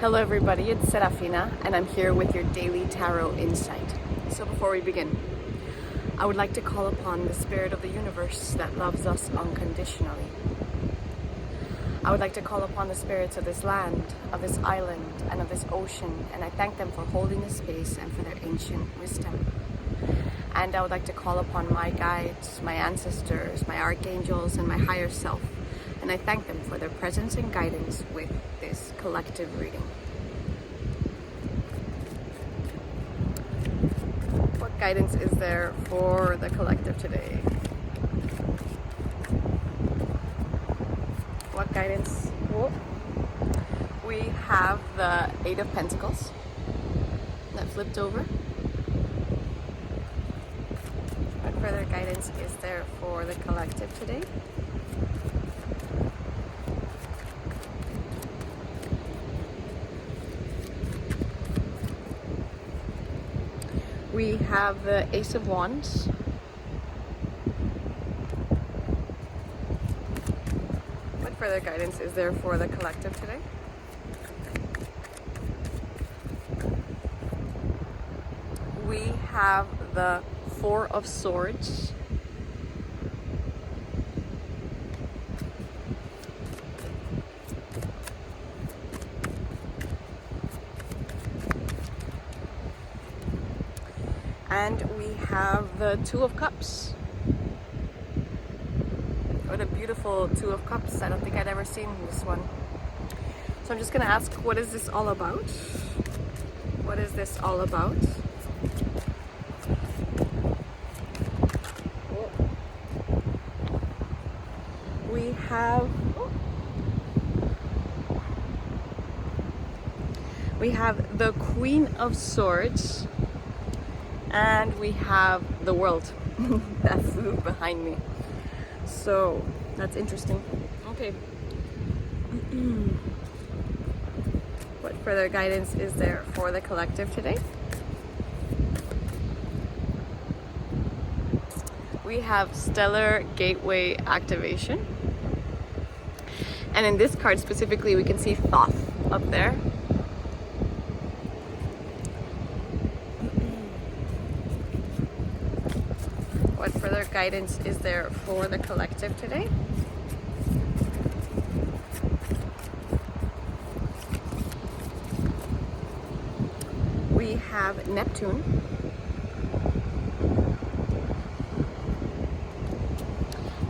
Hello everybody, it's Serafina and I'm here with your daily tarot insight. So before we begin, I would like to call upon the spirit of the universe that loves us unconditionally. I would like to call upon the spirits of this land, of this island, and of this ocean, and I thank them for holding the space and for their ancient wisdom. And I would like to call upon my guides, my ancestors, my archangels, and my higher self. And I thank them for their presence and guidance with this collective reading. What guidance is there for the collective today? What guidance? Whoa. We have the Eight of Pentacles that flipped over. What further guidance is there for the collective today? We have the Ace of Wands. What further guidance is there for the collective today? We have the Four of Swords. And we have the Two of Cups. What a beautiful Two of Cups. I don't think I'd ever seen this one. So I'm just going to ask, what is this all about? What is this all about? We have the Queen of Swords. And we have the World that flew behind me. So that's interesting. Okay. What further guidance is there for the collective today? We have Stellar Gateway Activation. And in this card specifically, we can see Thoth up there. What further guidance is there for the collective today? We have Neptune.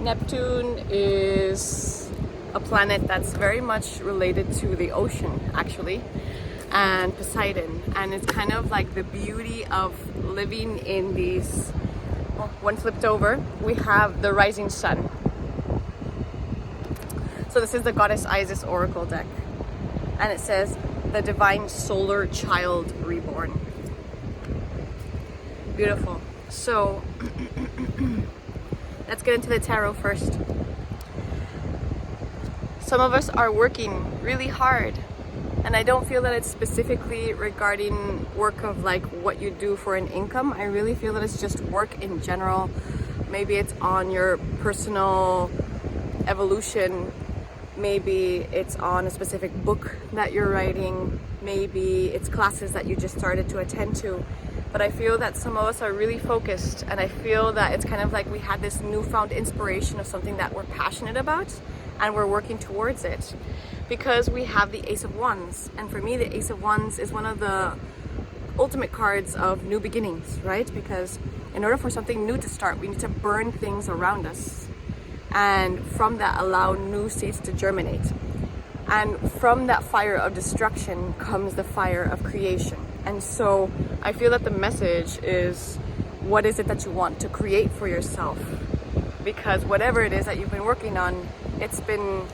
Neptune is a planet that's very much related to the ocean, actually, and Poseidon. And it's kind of like the beauty of living in these. One flipped over, we have the Rising Sun. So this is the Goddess Isis Oracle deck. And it says, the Divine Solar Child Reborn. Beautiful. So, let's get into the tarot first. Some of us are working really hard. And I don't feel that it's specifically regarding work of like what you do for an income. I really feel that it's just work in general. Maybe it's on your personal evolution. Maybe it's on a specific book that you're writing. Maybe it's classes that you just started to attend to. But I feel that some of us are really focused, and I feel that it's kind of like we had this newfound inspiration of something that we're passionate about and we're working towards it. Because we have the Ace of Wands, and for me the Ace of Wands is one of the ultimate cards of new beginnings, right? Because in order for something new to start, we need to burn things around us, and from that allow new seeds to germinate. And from that fire of destruction comes the fire of creation. And so I feel that the message is, what is it that you want to create for yourself? Because whatever it is that you've been working on, it's been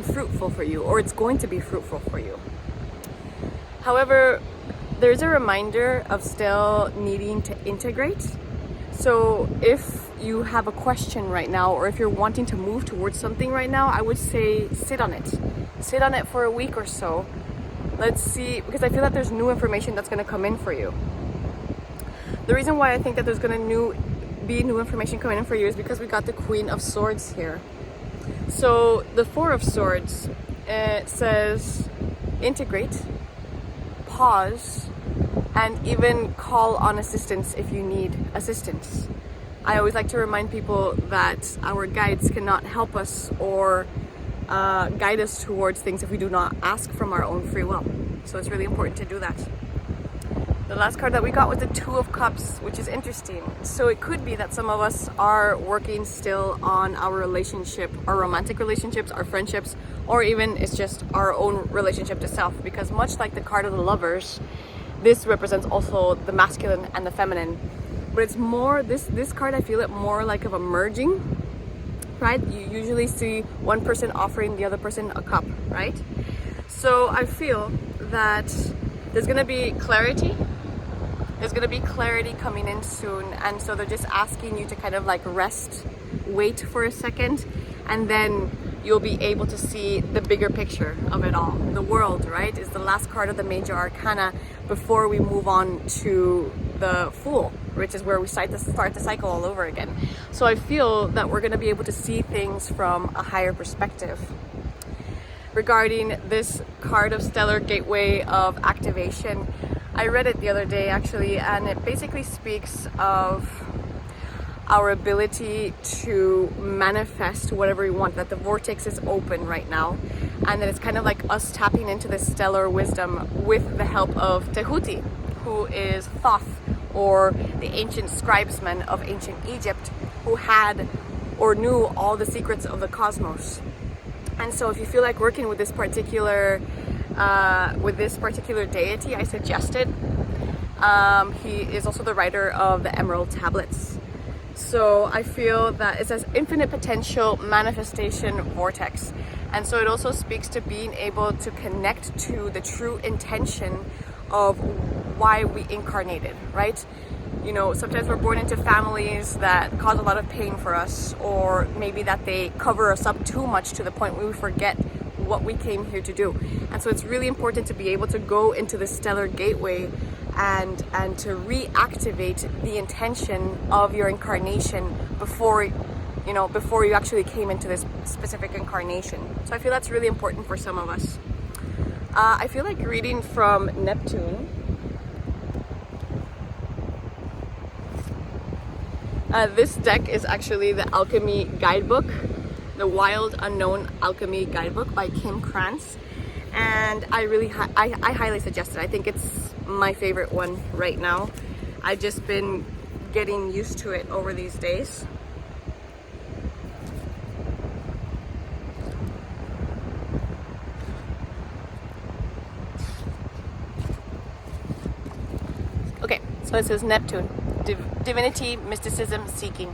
fruitful for you, or it's going to be fruitful for you. However, there's a reminder of still needing to integrate. So if you have a question right now, or if you're wanting to move towards something right now, I would say sit on it. Sit on it for a week or so. Let's see, because I feel that there's new information that's going to come in for you. The reason why I think that there's going to be new information coming in for you is because we got the Queen of Swords here. So the Four of Swords, it says integrate, pause, and even call on assistance if you need assistance. I always like to remind people that our guides cannot help us or guide us towards things if we do not ask from our own free will. So it's really important to do that. The last card that we got was the Two of Cups, which is interesting. So it could be that some of us are working still on our relationship, our romantic relationships, our friendships, or even it's just our own relationship to self. Because much like the card of the Lovers, this represents also the masculine and the feminine. But it's more, this card, I feel it more like of a merging, right? You usually see one person offering the other person a cup, right? So I feel that there's gonna be clarity. There's gonna be clarity coming in soon. And so they're just asking you to kind of like rest, wait for a second, and then you'll be able to see the bigger picture of it all. The World, right, is the last card of the major arcana before we move on to the Fool, which is where we start the cycle all over again. So I feel that we're gonna be able to see things from a higher perspective. Regarding this card of Stellar Gateway of Activation, I read it the other day actually, and it basically speaks of our ability to manifest whatever we want, that the vortex is open right now, and that it's kind of like us tapping into this stellar wisdom with the help of Tehuti, who is Thoth, or the ancient scribesman of ancient Egypt, who had or knew all the secrets of the cosmos. And so if you feel like working with this particular deity, I suggest it. He is also the writer of the Emerald Tablets. So I feel that it says infinite potential manifestation vortex. And so it also speaks to being able to connect to the true intention of why we incarnated, right? You know, sometimes we're born into families that cause a lot of pain for us, or maybe that they cover us up too much to the point where we forget what we came here to do. And so it's really important to be able to go into the stellar gateway and to reactivate the intention of your incarnation before you actually came into this specific incarnation. So I feel that's really important for some of us. I feel like reading from Neptune. This deck is actually the Alchemy Guidebook, the Wild Unknown Alchemy Guidebook by Kim Krantz, and I highly suggest it. I think it's my favorite one right now. I've just been getting used to it over these days. Okay, so it says Neptune, divinity, mysticism, seeking.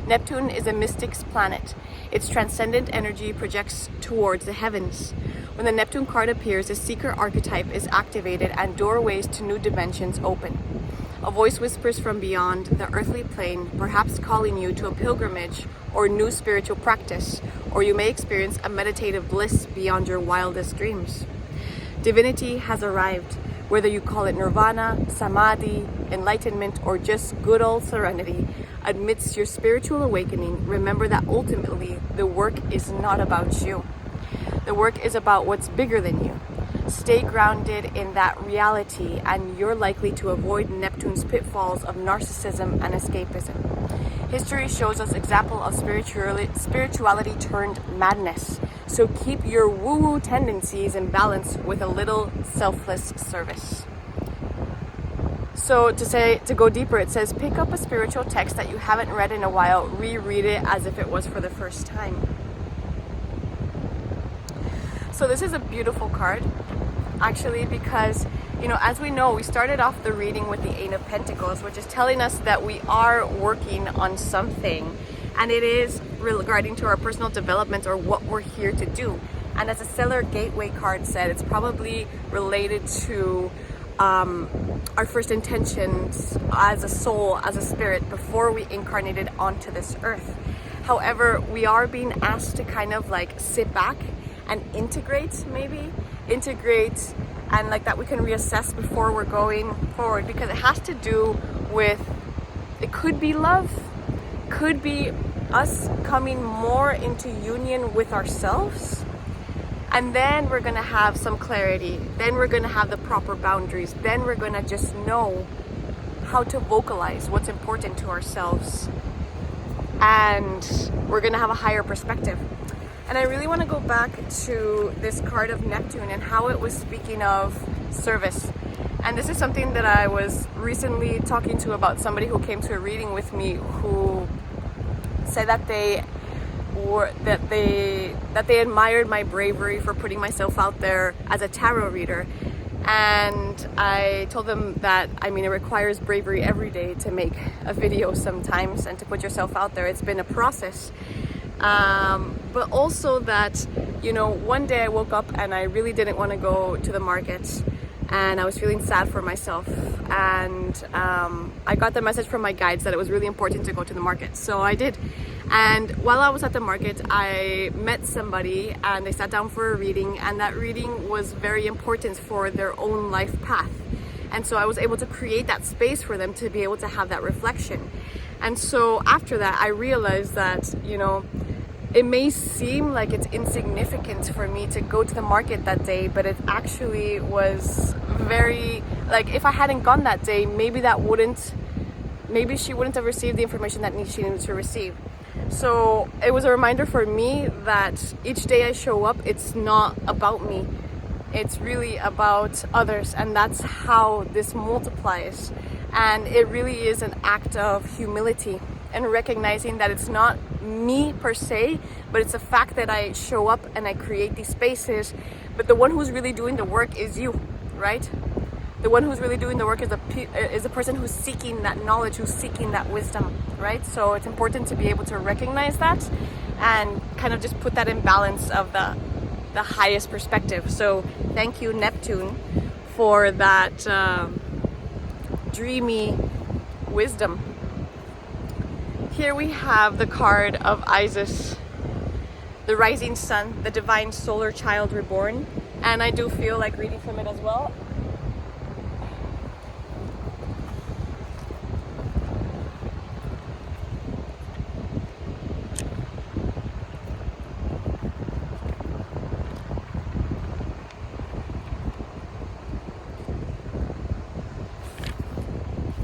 Neptune is a mystic's planet. Its transcendent energy projects towards the heavens. When the Neptune card appears, a seeker archetype is activated and doorways to new dimensions open. A voice whispers from beyond the earthly plane, perhaps calling you to a pilgrimage or new spiritual practice, or you may experience a meditative bliss beyond your wildest dreams. Divinity has arrived. Whether you call it nirvana, samadhi, enlightenment, or just good old serenity, amidst your spiritual awakening, remember that ultimately the work is not about you. The work is about what's bigger than you. Stay grounded in that reality, and you're likely to avoid Neptune's pitfalls of narcissism and escapism. History shows us example of spirituality turned madness. So keep your woo-woo tendencies in balance with a little selfless service. So to go deeper, it says, pick up a spiritual text that you haven't read in a while, reread it as if it was for the first time. So this is a beautiful card, actually, because, you know, as we know, we started off the reading with the Eight of Pentacles, which is telling us that we are working on something, and it is regarding to our personal development or what we're here to do. And as a Stellar Gateway card said, it's probably related to our first intentions as a soul, as a spirit, before we incarnated onto this earth. However, we are being asked to kind of like sit back and integrate, and like that we can reassess before we're going forward, because it has to do with, it could be love, could be us coming more into union with ourselves, And then we're gonna have some clarity. Then we're gonna have the proper boundaries. Then we're gonna just know how to vocalize what's important to ourselves. And we're gonna have a higher perspective. And I really wanna go back to this card of Neptune and how it was speaking of service. And this is something that I was recently talking to about somebody who came to a reading with me who said that they admired my bravery for putting myself out there as a tarot reader. And I told them that, I mean, it requires bravery every day to make a video sometimes and to put yourself out there. It's been a process. But also that, you know, one day I woke up and I really didn't want to go to the market. And I was feeling sad for myself, and I got the message from my guides that it was really important to go to the market, so I did. And while I was at the market, I met somebody and they sat down for a reading, and that reading was very important for their own life path. And so I was able to create that space for them to be able to have that reflection. And so after that, I realized that, you know, it may seem like it's insignificant for me to go to the market that day, but it actually was very, like, if I hadn't gone that day, maybe she wouldn't have received the information that she needed to receive. So it was a reminder for me that each day I show up, it's not about me. It's really about others, and that's how this multiplies. And it really is an act of humility and recognizing that it's not me per se, but it's a fact that I show up and I create these spaces. But the one who's really doing the work is you, right? The one who's really doing the work is a person who's seeking that knowledge, who's seeking that wisdom, right? So it's important to be able to recognize that and kind of just put that in balance of the highest perspective. So thank you, Neptune, for that dreamy wisdom. Here we have the card of Isis, the rising sun, the divine solar child reborn. And I do feel like reading from it as well.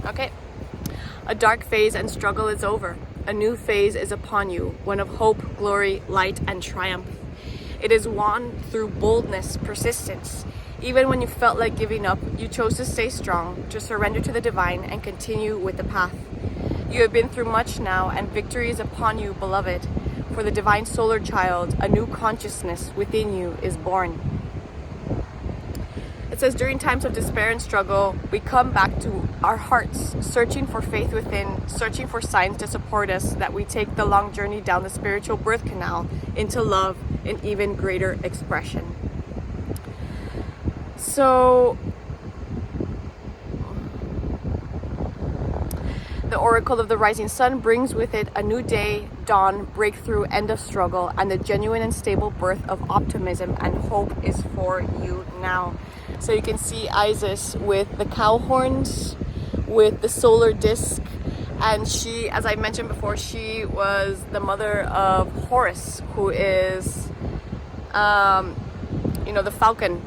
Okay. A dark phase and struggle is over. A new phase is upon you, one of hope, glory, light, and triumph. It is won through boldness, persistence. Even when you felt like giving up, you chose to stay strong, to surrender to the divine, and continue with the path. You have been through much now, and victory is upon you, beloved. For the divine solar child, a new consciousness within you is born. It says, during times of despair and struggle, we come back to our hearts, searching for faith within, searching for signs to support us that we take the long journey down the spiritual birth canal into love in even greater expression. So, the oracle of the rising sun brings with it a new day, dawn, breakthrough, end of struggle, and the genuine and stable birth of optimism and hope is for you now. So you can see Isis with the cow horns, with the solar disc, and she, as I mentioned before, she was the mother of Horus, who is, the falcon,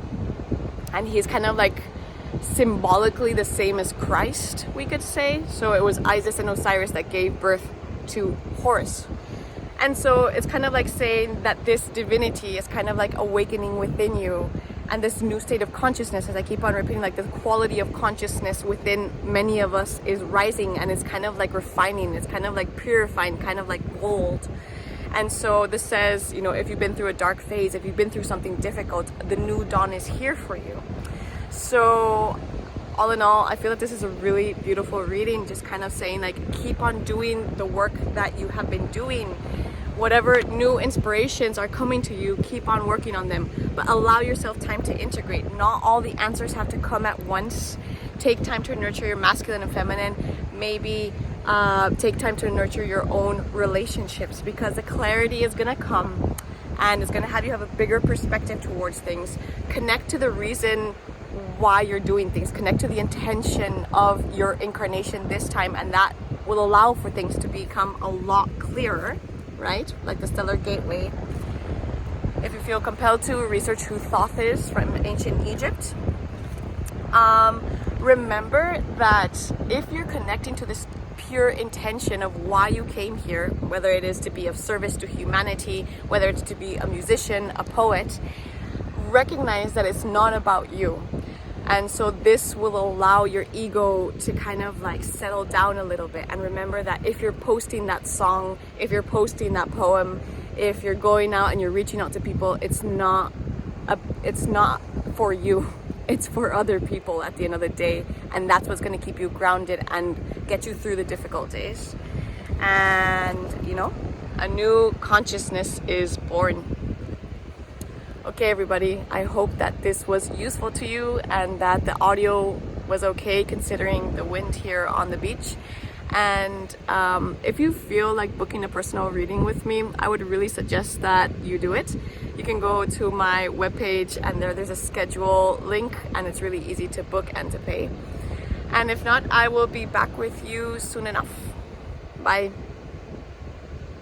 and he's kind of like symbolically the same as Christ, we could say. So it was Isis and Osiris that gave birth to Horus. And so it's kind of like saying that this divinity is kind of like awakening within you, and this new state of consciousness, as I keep on repeating, like the quality of consciousness within many of us is rising, and it's kind of like refining, it's kind of like purifying, kind of like gold. And so this says, if you've been through a dark phase, if you've been through something difficult, the new dawn is here for you. So all in all, I feel that this is a really beautiful reading, just kind of saying like, keep on doing the work that you have been doing. Whatever new inspirations are coming to you, keep on working on them, but allow yourself time to integrate. Not all the answers have to come at once. Take time to nurture your masculine and feminine. Maybe take time to nurture your own relationships, because the clarity is gonna come and it's gonna have you have a bigger perspective towards things. Connect to the reason why you're doing things. Connect to the intention of your incarnation this time, and that will allow for things to become a lot clearer, right? Like the stellar gateway. if you feel compelled to, research who Thoth is from ancient Egypt. Remember that if you're connecting to this pure intention of why you came here, whether it is to be of service to humanity, whether it's to be a musician, a poet, recognize that it's not about you. And so this will allow your ego to kind of like settle down a little bit. And remember that if you're posting that song, if you're posting that poem, if you're going out and you're reaching out to people, it's not for you. It's for other people at the end of the day. And that's what's going to keep you grounded and get you through the difficult days. And, you know, a new consciousness is born. Okay, everybody, I hope that this was useful to you and that the audio was okay considering the wind here on the beach. And if you feel like booking a personal reading with me, I would really suggest that you do it. You can go to my webpage and there's a schedule link, and it's really easy to book and to pay. And if not, I will be back with you soon enough. Bye.